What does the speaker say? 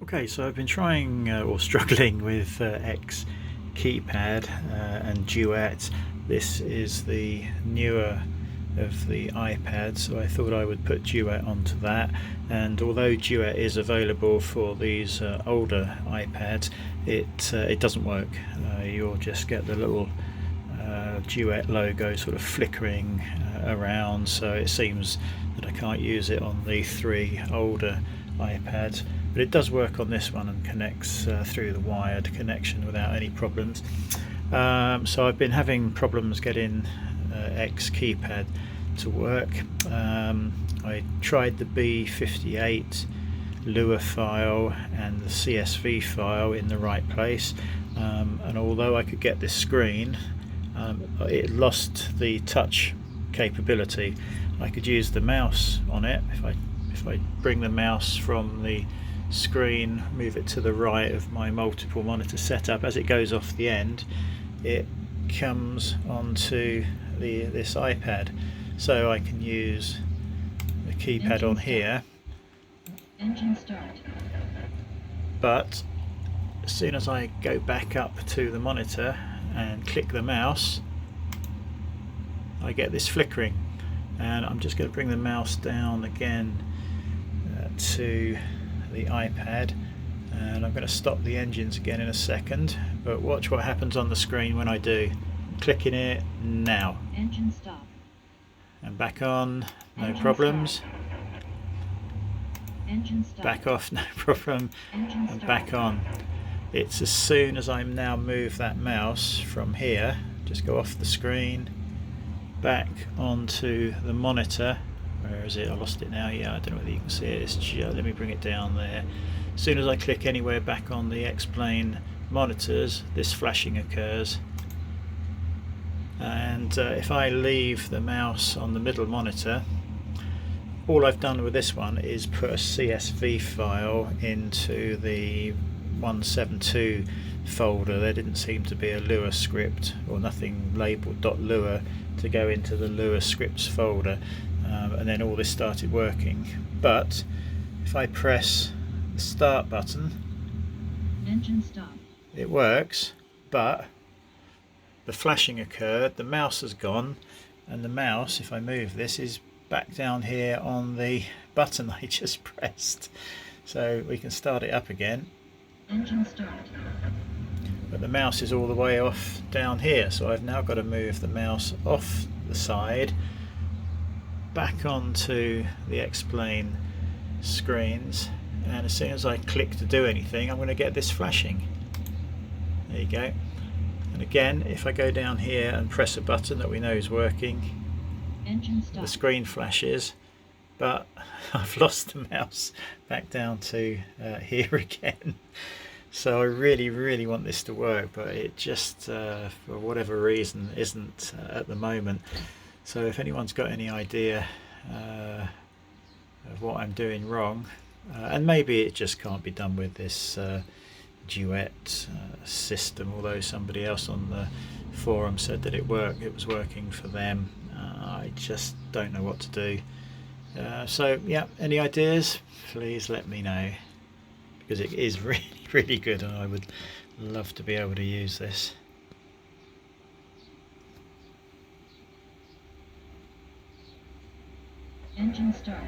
Okay, so I've been trying or struggling with X-Keypad and Duet. This is the newer of the iPads, so I thought I would put Duet onto that. And although Duet is available for these older iPads, it doesn't work. You'll just get the little Duet logo sort of flickering around, so it seems that I can't use it on the three older iPads, but it does work on this one and connects through the wired connection without any problems. So I've been having problems getting X-Keypad to work. I tried the B58 Lua file and the CSV file in the right place, and although I could get this screen, it lost the touch capability. I could use the mouse on it. If I bring the mouse from the screen, move it to the right of my multiple monitor setup, as it goes off the end, it comes onto this iPad. So I can use the keypad on here. Engine start. But as soon as I go back up to the monitor and click the mouse, I get this flickering. And I'm just going to bring the mouse down again to the iPad, and I'm going to stop the engines again in a second, but watch what happens on the screen when I do. I'm clicking it now. Engine stop. And back on, no Engine problems. start. Engine stop. Back off, no problem. Engine And start. back on. It's as soon as I now move that mouse from here, just go off the screen, back onto the monitor. Where is it? I lost it now. Yeah, I don't know whether you can see it. Let me bring it down there. As soon as I click anywhere back on the X-Plane monitors, this flashing occurs. And if I leave the mouse on the middle monitor, all I've done with this one is put a CSV file into the 172 folder. There didn't seem to be a Lua script or nothing labelled .lua to go into the Lua scripts folder, and then all this started working. But if I press the start button, Engine stop. it works, but the flashing occurred, the mouse has gone, and the mouse, if I move this, is back down here on the button I just pressed. So we can start it up again. Engine start. But the mouse is all the way off down here, so I've now got to move the mouse off the side, back onto the X-Plane screens, and as soon as I click to do anything, I'm going to get this flashing. There you go. And again, if I go down here and press a button that we know is working, Engine stop. the screen flashes, but I've lost the mouse back down to here again. So I really want this to work, but it just for whatever reason isn't at the moment. So if anyone's got any idea of what I'm doing wrong, and maybe it just can't be done with this Duet system, although somebody else on the forum said that it was working for them. I just don't know what to do. So yeah, any ideas, please let me know, because it is really good and I would love to be able to use this. Engine start.